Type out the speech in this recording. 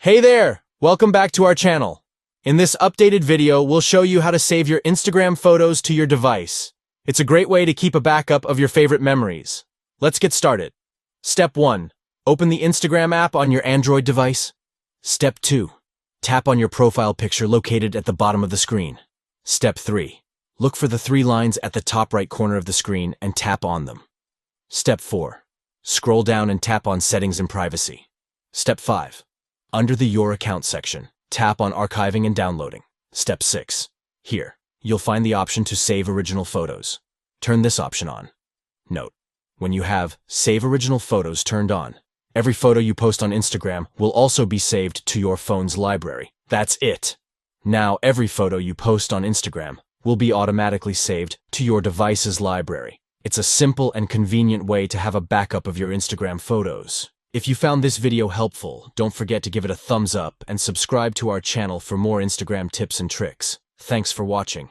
Hey there! Welcome back to our channel. In this updated video, we'll show you how to save your Instagram photos to your device. It's a great way to keep a backup of your favorite memories. Let's get started. Step 1. Open the Instagram app on your Android device. Step 2. Tap on your profile picture located at the bottom of the screen. Step 3. Look for the 3 lines at the top right corner of the screen and tap on them. Step 4. Scroll down and tap on Settings and Privacy. Step 5. Under the Your Account section, tap on Archiving and Downloading. Step 6. Here, you'll find the option to save original photos. Turn this option on. Note: when you have Save Original Photos turned on, every photo you post on Instagram will also be saved to your phone's library. That's it! Now every photo you post on Instagram will be automatically saved to your device's library. It's a simple and convenient way to have a backup of your Instagram photos. If you found this video helpful, don't forget to give it a thumbs up and subscribe to our channel for more Instagram tips and tricks. Thanks for watching.